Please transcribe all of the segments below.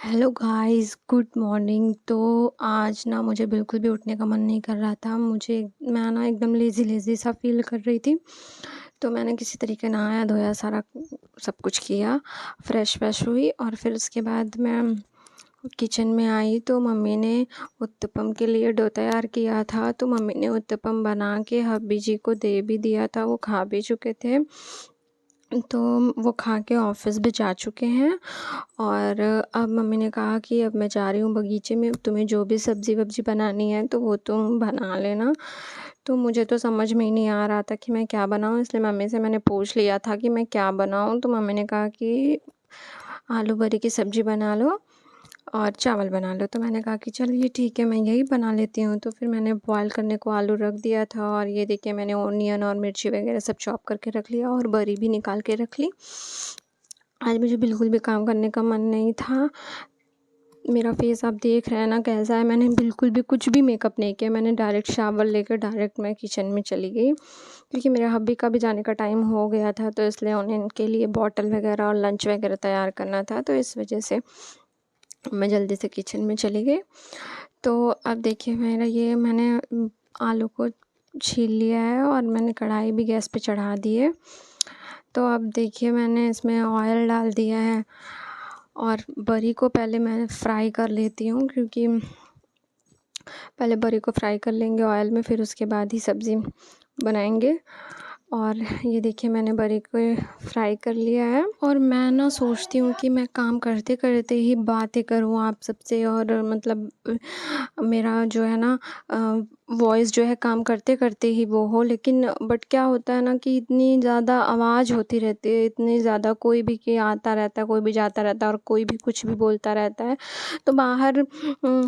Hello guys, good morning. तो आज ना मुझे बिल्कुल भी उठने का मन नहीं कर रहा था। मैं ना एकदम लेज़ी सा फ़ील कर रही थी। तो मैंने किसी तरीके नहाया धोया, सारा सब कुछ किया, फ्रेश हुई और फिर उसके बाद मैं किचन में आई तो मम्मी ने उत्तपम के लिए डो तैयार किया था। तो मम्मी ने उत्तपम बना के हब्बी जी को दे भी दिया था, वो खा भी चुके थे। तो वो खा के ऑफ़िस भी जा चुके हैं और अब मम्मी ने कहा कि अब मैं जा रही हूँ बगीचे में, तुम्हें जो भी सब्ज़ी-वब्ज़ी बनानी है तो वो तुम बना लेना। तो मुझे तो समझ में ही नहीं आ रहा था कि मैं क्या बनाऊँ, इसलिए मम्मी से मैंने पूछ लिया था कि मैं क्या बनाऊँ? तो मम्मी ने कहा कि आलू बरी की सब्ज़ी बना लो और चावल बना लो। तो मैंने कहा कि चलिए ठीक है, मैं यही बना लेती हूँ। तो फिर मैंने बॉयल करने को आलू रख दिया था और ये देखिए मैंने ओनियन और मिर्ची वगैरह सब चॉप करके रख लिया और बरी भी निकाल के रख ली। आज मुझे बिल्कुल भी काम करने का मन नहीं था। मेरा फेस आप देख रहे हैं ना कैसा है। मैंने बिल्कुल भी कुछ भी मेकअप नहीं किया, मैंने डायरेक्ट शावर लेकर डायरेक्ट मैं किचन में चली गई, क्योंकि मेरे हब्बी का भी जाने का टाइम हो गया था। तो इसलिए उनके लिए बॉटल वगैरह और लंच वगैरह तैयार करना था, तो इस वजह से मैं जल्दी से किचन में चली गई। तो अब देखिए मैंने आलू को छील लिया है और मैंने कढ़ाई भी गैस पे चढ़ा दी है। तो अब देखिए मैंने इसमें ऑयल डाल दिया है और बरी को पहले मैं फ्राई कर लेती हूँ, क्योंकि पहले बरी को फ्राई कर लेंगे ऑयल में, फिर उसके बाद ही सब्ज़ी बनाएंगे। और ये देखिए मैंने बरी को फ्राई कर लिया है और मैं ना सोचती हूँ कि मैं काम करते करते ही बातें करूँ आप सबसे, और मतलब मेरा जो है ना वॉइस जो है काम करते करते ही वो हो। लेकिन बट क्या होता है ना कि इतनी ज़्यादा आवाज़ होती रहती है, इतनी ज़्यादा कोई भी कि आता रहता है, कोई भी जाता रहता है और कोई भी कुछ भी बोलता रहता है। तो बाहर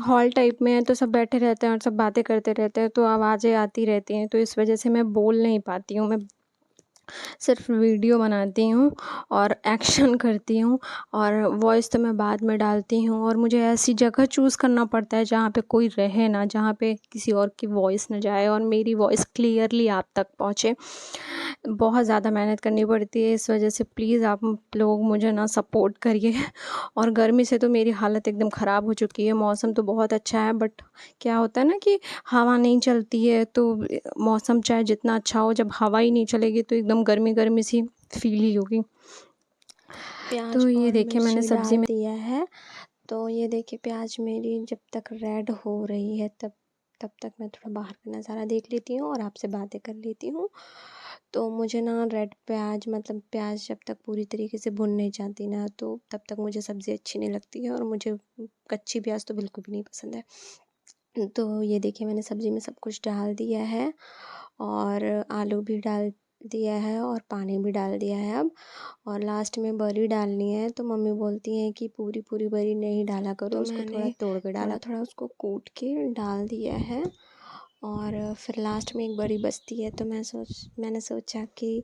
हॉल टाइप में है, तो सब बैठे रहते हैं और सब बातें करते रहते हैं, तो आवाज़ें आती रहती हैं। तो इस वजह से मैं बोल नहीं पाती हूँ, मैं सिर्फ वीडियो बनाती हूँ और एक्शन करती हूँ और वॉइस तो मैं बाद में डालती हूँ। और मुझे ऐसी जगह चूज़ करना पड़ता है जहाँ पे कोई रहे ना, जहाँ पे किसी और की वॉइस ना जाए और मेरी वॉइस क्लियरली आप तक पहुँचे। बहुत ज़्यादा मेहनत करनी पड़ती है, इस वजह से प्लीज़ आप लोग मुझे ना सपोर्ट करिए। और गर्मी से तो मेरी हालत एकदम ख़राब हो चुकी है। मौसम तो बहुत अच्छा है, बट क्या होता है ना कि हवा नहीं चलती है, तो मौसम चाहे जितना अच्छा हो, जब हवा ही नहीं चलेगी तो एकदम गर्मी सी फील ही होगी। प्याज तो ये और देखिए मैंने मिर्ची सब्ज़ी डाल में दिया है। तो ये देखिए प्याज मेरी जब तक रेड हो रही है तब तक मैं थोड़ा बाहर का नज़ारा देख लेती हूँ और आपसे बातें कर लेती हूँ। तो मुझे ना रेड प्याज मतलब प्याज जब तक पूरी तरीके से भुन नहीं जाती ना, तो तब तक मुझे सब्ज़ी अच्छी नहीं लगती है और मुझे कच्ची प्याज तो बिल्कुल भी नहीं पसंद है। तो ये देखिए मैंने सब्ज़ी में सब कुछ डाल दिया है और आलू भी डाल दिया है और पानी भी डाल दिया है अब। और लास्ट में बरी डालनी है, तो मम्मी बोलती हैं कि पूरी बरी नहीं डाला करो, तो उसको थोड़ा मैंने तोड़ के डाला, थोड़ा उसको कूट के डाल दिया है। और फिर लास्ट में एक बरी बचती है, तो मैंने सोचा कि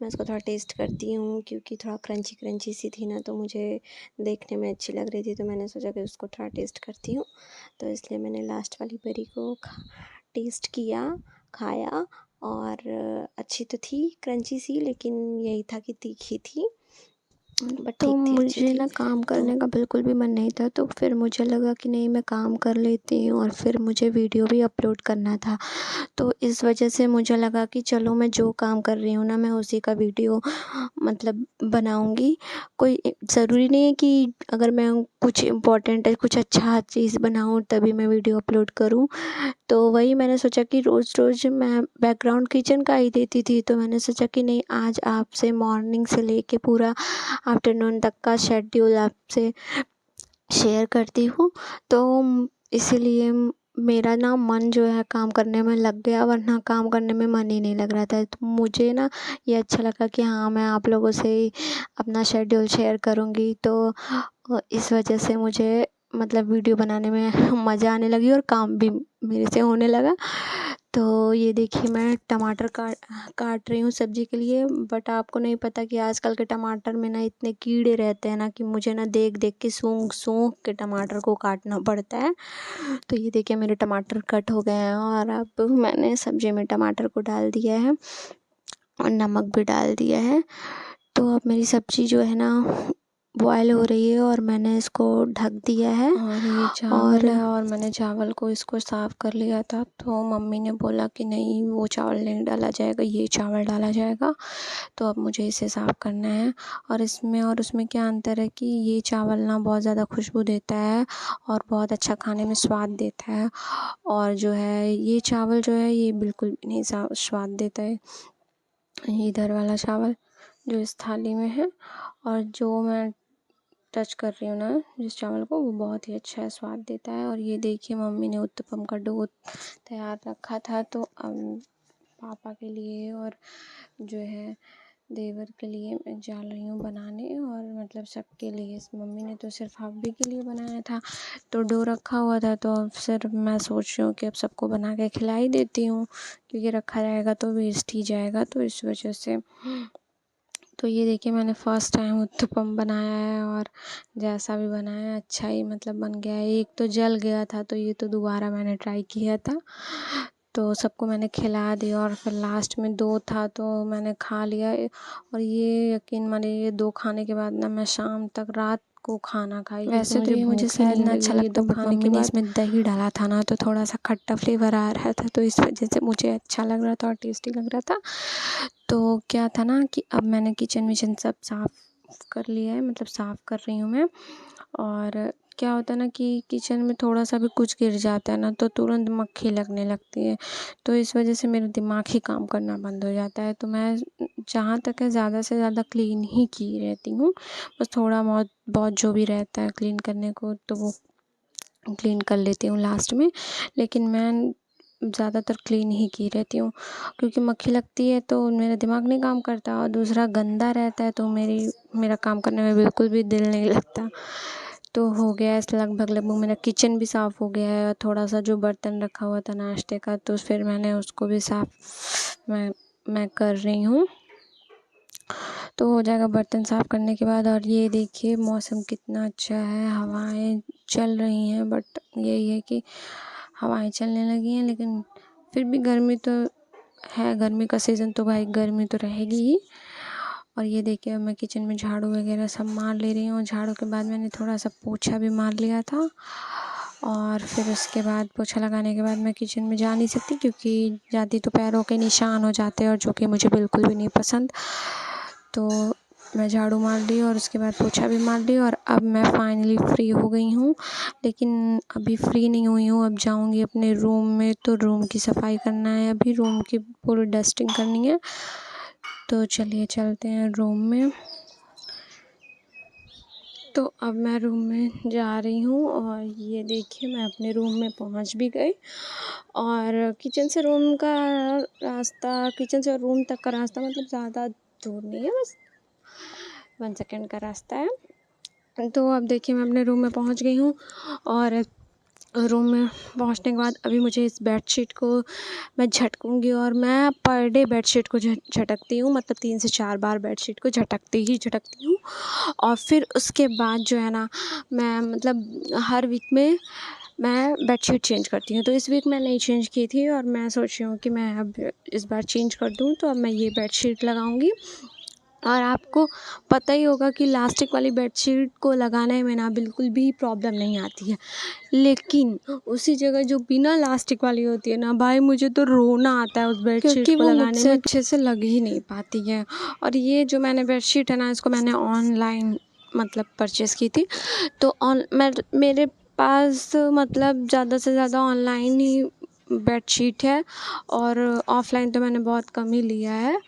मैं उसको थोड़ा टेस्ट करती हूँ, क्योंकि थोड़ा क्रंची सी थी ना, तो मुझे देखने में अच्छी लग रही थी, तो मैंने सोचा कि उसको थोड़ा टेस्ट करती हूँ। तो इसलिए मैंने लास्ट वाली बरी को टेस्ट किया, खाया और अच्छी तो थी क्रंची सी, लेकिन यही था कि तीखी थी, बट तो ठीक थी, अच्छी मुझे थी। ना काम तो करने का बिल्कुल भी मन नहीं था, तो फिर मुझे लगा कि नहीं मैं काम कर लेती हूँ और फिर मुझे वीडियो भी अपलोड करना था। तो इस वजह से मुझे लगा कि चलो मैं जो काम कर रही हूँ ना, मैं उसी का वीडियो मतलब बनाऊँगी। कोई ज़रूरी नहीं है कि अगर मैं कुछ इम्पोर्टेंट है, कुछ अच्छा चीज़ बनाऊँ तभी मैं वीडियो अपलोड करूँ। तो वही मैंने सोचा कि रोज़ मैं बैकग्राउंड किचन का ही देती थी, तो मैंने सोचा कि नहीं आज आपसे मॉर्निंग से लेके पूरा आफ्टरनून तक का शेड्यूल आपसे शेयर करती हूँ। तो इसीलिए मेरा ना मन जो है काम करने में लग गया, वरना काम करने में मन ही नहीं लग रहा था। तो मुझे ना ये अच्छा लगा कि हाँ मैं आप लोगों से ही अपना शेड्यूल शेयर करूँगी। तो इस वजह से मुझे मतलब वीडियो बनाने में मज़ा आने लगी और काम भी मेरे से होने लगा। तो ये देखिए मैं टमाटर काट रही हूँ सब्ज़ी के लिए, बट आपको नहीं पता कि आजकल के टमाटर में ना इतने कीड़े रहते हैं ना कि मुझे ना देख के सूंघ के टमाटर को काटना पड़ता है। तो ये देखिए मेरे टमाटर कट हो गए हैं और अब मैंने सब्ज़ी में टमाटर को डाल दिया है और नमक भी डाल दिया है। तो अब मेरी सब्ज़ी जो है ना बॉयल हो रही है और मैंने इसको ढक दिया है। और ये चावल है और मैंने चावल को इसको साफ़ कर लिया था, तो मम्मी ने बोला कि नहीं वो चावल नहीं डाला जाएगा, ये चावल डाला जाएगा। तो अब मुझे इसे साफ़ करना है। और इसमें और उसमें क्या अंतर है कि ये चावल ना बहुत ज़्यादा खुशबू देता है और बहुत अच्छा खाने में स्वाद देता है, और जो है ये चावल जो है ये बिल्कुल भी नहीं स्वाद देता है, इधर वाला चावल जो इस थाली में है। और जो मैं टच कर रही हूँ ना जिस चावल को, वो बहुत ही अच्छा स्वाद देता है। और ये देखिए मम्मी ने उत्तपम का डो तैयार रखा था, तो अब पापा के लिए और जो है देवर के लिए मैं डाल रही हूँ बनाने, और मतलब सबके लिए। मम्मी ने तो सिर्फ आप भी के लिए बनाया था, तो डो रखा हुआ था, तो अब सिर्फ मैं सोच रही हूँ कि अब सबको बना के खिला ही देती हूँ, क्योंकि रखा रहेगा तो वेस्ट ही जाएगा, तो इस वजह से। तो ये देखिए मैंने फ़र्स्ट टाइम उत्तपम बनाया है, और जैसा भी बनाया अच्छा ही मतलब बन गया है। एक तो जल गया था, तो ये तो दोबारा मैंने ट्राई किया था, तो सबको मैंने खिला दिया, और फिर लास्ट में 2 था तो मैंने खा लिया। और ये यकीन मानिए ये 2 खाने के बाद ना मैं शाम तक रात को खाना खाई, क्योंकि वैसे तो ये मुझे भूख ही शायद नहीं ना अच्छा लगी। ये लगता 2 है, बट खाने मम्मी के ने बाद इसमें दही डाला था ना, तो थोड़ा सा खट्टा फ्लेवर आ रहा था, तो इस वजह से मुझे अच्छा लग रहा था और टेस्टी लग रहा था। तो क्या था ना कि अब मैंने किचन विचन सब साफ़ कर लिया है, मतलब साफ़ कर रही हूँ मैं। और क्या होता है ना कि किचन में थोड़ा सा भी कुछ गिर जाता है ना, तो तुरंत मक्खी लगने लगती है, तो इस वजह से मेरा दिमाग ही काम करना बंद हो जाता है। तो मैं जहाँ तक है ज़्यादा से ज़्यादा क्लीन ही की रहती हूँ, बस थोड़ा बहुत बहुत जो भी रहता है क्लीन करने को, तो वो क्लीन कर लेती हूँ लास्ट में। लेकिन मैं ज़्यादातर क्लीन ही की रहती हूँ, क्योंकि मक्खी लगती है तो मेरा दिमाग नहीं काम करता, और दूसरा गंदा रहता है तो मेरा काम करने में बिल्कुल भी दिल नहीं लगता। तो हो गया है लगभग लगभग मेरा किचन भी साफ़ हो गया है, और थोड़ा-सा जो बर्तन रखा हुआ था नाश्ते का, तो फिर मैंने उसको भी साफ़ मैं कर रही हूँ। तो हो जाएगा बर्तन साफ़ करने के बाद। और ये देखिए मौसम कितना अच्छा है, हवाएं चल रही हैं, बट यही है कि हवाएं चलने लगी हैं, लेकिन फिर भी गर्मी तो है, गर्मी का सीज़न तो भाई गर्मी तो रहेगी ही। और ये देखिए मैं किचन में झाड़ू वगैरह सब मार ले रही हूँ। झाड़ू के बाद मैंने थोड़ा सा पोछा भी मार लिया था, और फिर उसके बाद पोछा लगाने के बाद मैं किचन में जा नहीं सकती, क्योंकि जाती तो पैरों के निशान हो जाते हैं, और जो कि मुझे बिल्कुल भी नहीं पसंद। तो मैं झाड़ू मार ली और उसके बाद पोछा भी मार ली, और अब मैं फाइनली फ्री हो गई हूँ। लेकिन अभी फ्री नहीं हुई हूँ, अब जाऊँगी अपने रूम में, तो रूम की सफाई करना है, अभी रूम की पूरी डस्टिंग करनी है। तो चलिए चलते हैं रूम में। तो अब मैं रूम में जा रही हूँ, और ये देखिए मैं अपने रूम में पहुँच भी गई। और किचन से रूम का रास्ता, किचन से रूम तक का रास्ता मतलब ज़्यादा दूर नहीं है, बस 1 सेकंड का रास्ता है। तो अब देखिए मैं अपने रूम में पहुँच गई हूँ, और रूम में पहुँचने के बाद अभी मुझे इस बेडशीट को मैं झटकूँगी, और मैं पर डे बेडशीट को झटकती हूँ, मतलब 3 से 4 बार बेडशीट को झटकती हूँ। और फिर उसके बाद जो है ना, मैं मतलब हर वीक में मैं बेडशीट चेंज करती हूँ। तो इस वीक मैं नहीं चेंज की थी, और मैं सोच रही हूँ कि मैं अब इस बार चेंज कर दूँ, तो अब मैं ये बेडशीट लगाऊँगी। और आपको पता ही होगा कि लास्टिक वाली बेडशीट को लगाने में ना बिल्कुल भी प्रॉब्लम नहीं आती है, लेकिन उसी जगह जो बिना लास्टिक वाली होती है ना, भाई मुझे तो रोना आता है उस बेडशीट क्योंकि को वो लगाने मुझसे में, अच्छे से लग ही नहीं पाती है। और ये जो मैंने बेडशीट है ना, इसको मैंने ऑनलाइन मतलब परचेज़ की थी। तो मेरे पास मतलब ज़्यादा से ज़्यादा ऑनलाइन ही बेडशीट है, और ऑफ़लाइन तो मैंने बहुत कम ही लिया है।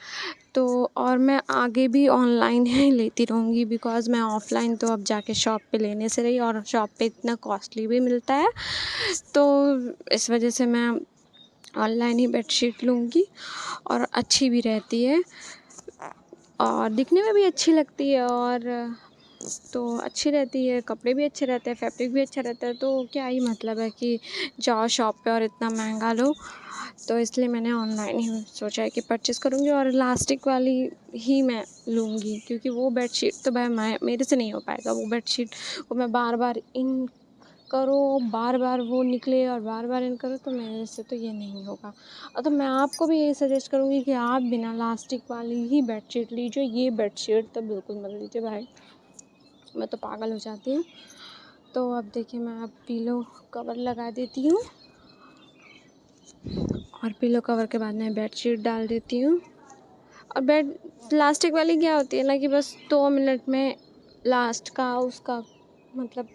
तो और मैं आगे भी ऑनलाइन ही लेती रहूँगी, बिकॉज़ मैं ऑफ़लाइन तो अब जाके शॉप पे लेने से रही, और शॉप पे इतना कॉस्टली भी मिलता है, तो इस वजह से मैं ऑनलाइन ही बेडशीट लूँगी, और अच्छी भी रहती है, और दिखने में भी अच्छी लगती है, और तो अच्छी रहती है, कपड़े भी अच्छे रहते हैं, फैब्रिक भी अच्छा रहता है, तो क्या ही मतलब है कि जाओ शॉप पे और इतना महंगा लो। तो इसलिए मैंने ऑनलाइन ही सोचा है कि परचेज़ करूँगी, और इलास्टिक वाली ही मैं लूँगी, क्योंकि वो बेडशीट तो भाई मेरे से नहीं हो पाएगा। वो बेडशीट को मैं बार-बार इन करो, बार-बार वो निकले और बार-बार इन करो, तो मेरे से तो ये नहीं होगा। तो मैं आपको भी यही सजेस्ट करूँगी कि आप बिना इलास्टिक वाली ही बेडशीट लीजिए, ये बेडशीट तो बिल्कुल मत लीजिए भाई। मैं तो पागल हो जाती हूँ। तो अब देखिए मैं अब पिलो कवर लगा देती हूँ और पिलो कवर के बाद मैं बेडशीट डाल देती हूँ। और बेड प्लास्टिक वाली क्या होती है ना कि बस 2 मिनट में लास्ट का उसका मतलब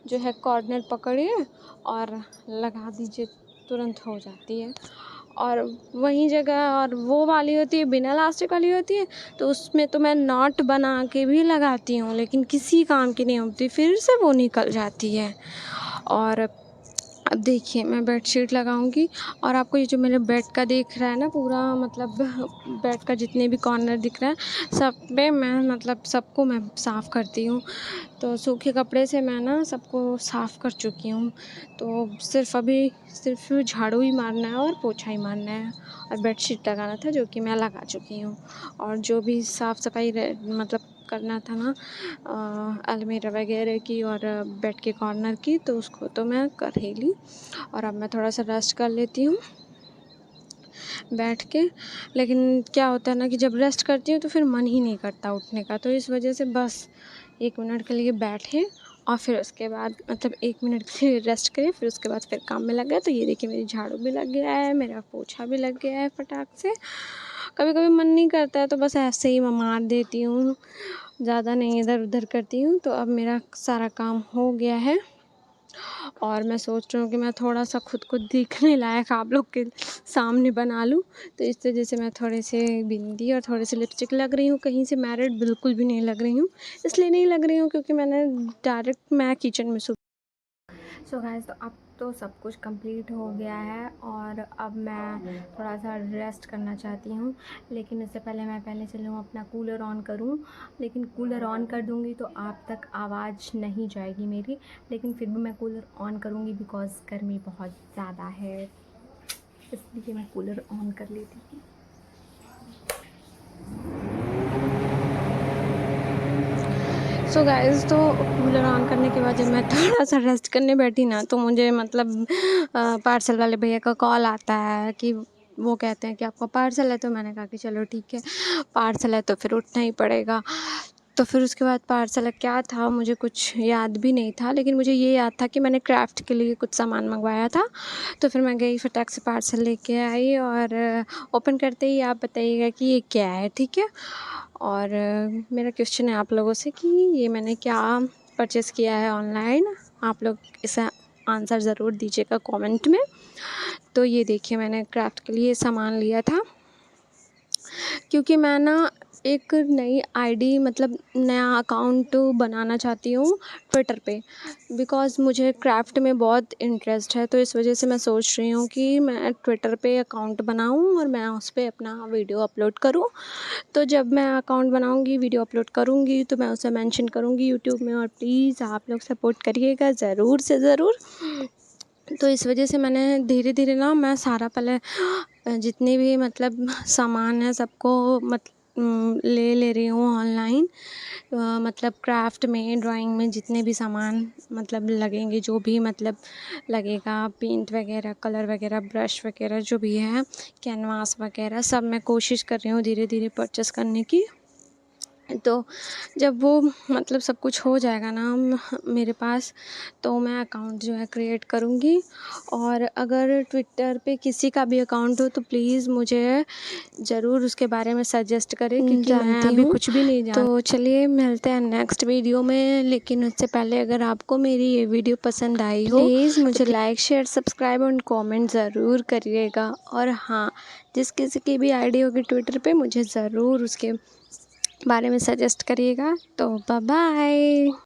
जो है कॉर्नर पकड़िए और लगा दीजिए, तुरंत हो जाती है। और वही जगह और वो वाली होती है बिना लास्टिक वाली होती है, तो उसमें तो मैं नॉट बना के भी लगाती हूँ, लेकिन किसी काम की नहीं होती, फिर से वो निकल जाती है। और अब देखिए मैं बेडशीट लगाऊंगी और आपको ये जो मेरे बेड का दिख रहा है ना पूरा मतलब बेड का जितने भी कॉर्नर दिख रहा है सब पे मैं मतलब सबको मैं साफ़ करती हूँ। तो सूखे कपड़े से मैं ना सबको साफ़ कर चुकी हूँ। तो सिर्फ झाड़ू ही मारना है और पोछा ही मारना है और बेडशीट लगाना था, जो कि मैं लगा चुकी हूँ। और जो भी साफ़ सफाई मतलब करना था ना अलमीरा वगैरह की और बेड के कॉर्नर की, तो उसको तो मैं कर ही ली। और अब मैं थोड़ा सा रेस्ट कर लेती हूँ बैठ के। लेकिन क्या होता है ना कि जब रेस्ट करती हूँ तो फिर मन ही नहीं करता उठने का, तो इस वजह से बस 1 मिनट के लिए बैठे और फिर उसके बाद मतलब 1 मिनट के लिए रेस्ट करें, फिर उसके बाद फिर काम में लग गए। तो ये देखिए मेरी झाड़ू भी लग गया है, मेरा पोछा भी लग गया है फटाक से। कभी कभी मन नहीं करता है तो बस ऐसे ही मैं मार देती हूँ, ज़्यादा नहीं इधर उधर करती हूँ। तो अब मेरा सारा काम हो गया है और मैं सोच रही हूँ कि मैं थोड़ा सा खुद को दिखने लायक आप लोग के सामने बना लूँ। तो इस वजह से मैं थोड़े से बिंदी और थोड़े से लिपस्टिक लग रही हूँ, कहीं से मैरिड बिल्कुल भी नहीं लग रही हूँ। इसलिए नहीं लग रही हूँ क्योंकि मैंने डायरेक्ट मैं किचन में सो गाइस, तो अब तो सब कुछ कंप्लीट हो गया है और अब मैं थोड़ा सा रेस्ट करना चाहती हूँ। लेकिन उससे पहले मैं पहले चलूँ अपना कूलर ऑन करूँ, लेकिन कूलर ऑन कर दूँगी तो आप तक आवाज़ नहीं जाएगी मेरी, लेकिन फिर भी मैं कूलर ऑन करूँगी बिकॉज़ गर्मी बहुत ज़्यादा है, इसलिए मैं कूलर ऑन कर लेती हूँ। सो गाइस, तो कूलर ऑन करने के बाद जब मैं थोड़ा सा रेस्ट करने बैठी ना, तो मुझे मतलब पार्सल वाले भैया का कॉल आता है कि वो कहते हैं कि आपका पार्सल है। तो मैंने कहा कि चलो ठीक है, पार्सल है तो फिर उठना ही पड़ेगा। तो फिर उसके बाद पार्सल क्या था मुझे कुछ याद भी नहीं था, लेकिन मुझे ये याद था कि मैंने क्राफ्ट के लिए कुछ सामान मंगवाया था। तो फिर मैं गई फटाक से पार्सल लेके आई और ओपन करते ही आप बताइएगा कि ये क्या है, ठीक है। और मेरा क्वेश्चन है आप लोगों से कि ये मैंने क्या परचेज़ किया है ऑनलाइन, आप लोग इसका आंसर ज़रूर दीजिएगा कमेंट में। तो ये देखिए मैंने क्राफ्ट के लिए सामान लिया था, क्योंकि मैं ना एक नई आईडी मतलब नया अकाउंट बनाना चाहती हूँ ट्विटर पे, बिकॉज़ मुझे क्राफ्ट में बहुत इंटरेस्ट है। तो इस वजह से मैं सोच रही हूँ कि मैं ट्विटर पे अकाउंट बनाऊँ और मैं उस पर अपना वीडियो अपलोड करूँ। तो जब मैं अकाउंट बनाऊँगी, वीडियो अपलोड करूँगी, तो मैं उसे मेंशन करूँगी यूट्यूब में, और प्लीज़ आप लोग सपोर्ट करिएगा ज़रूर से ज़रूर। तो इस वजह से मैंने धीरे धीरे ना मैं सारा पहले जितने भी मतलब सामान है सबको ले रही हूँ ऑनलाइन। मतलब क्राफ्ट में, ड्राइंग में जितने भी सामान मतलब लगेंगे, जो भी मतलब लगेगा, पेंट वगैरह, कलर वगैरह, ब्रश वगैरह जो भी है, कैनवास वगैरह, सब मैं कोशिश कर रही हूँ धीरे धीरे परचेस करने की। तो जब वो मतलब सब कुछ हो जाएगा ना मेरे पास, तो मैं अकाउंट जो है क्रिएट करूँगी। और अगर ट्विटर पे किसी का भी अकाउंट हो तो प्लीज़ मुझे ज़रूर उसके बारे में सजेस्ट करें, क्योंकि मैं अभी कुछ भी नहीं जानती। तो चलिए मिलते हैं नेक्स्ट वीडियो में, लेकिन उससे पहले अगर आपको मेरी ये वीडियो पसंद आई हो प्लीज़ मुझे लाइक, शेयर, सब्सक्राइब और कमेंट ज़रूर करिएगा। और हाँ, जिस किसी की भी आईडी होगी ट्विटर पे मुझे ज़रूर उसके बारे में सजेस्ट करिएगा। तो बाय बाय।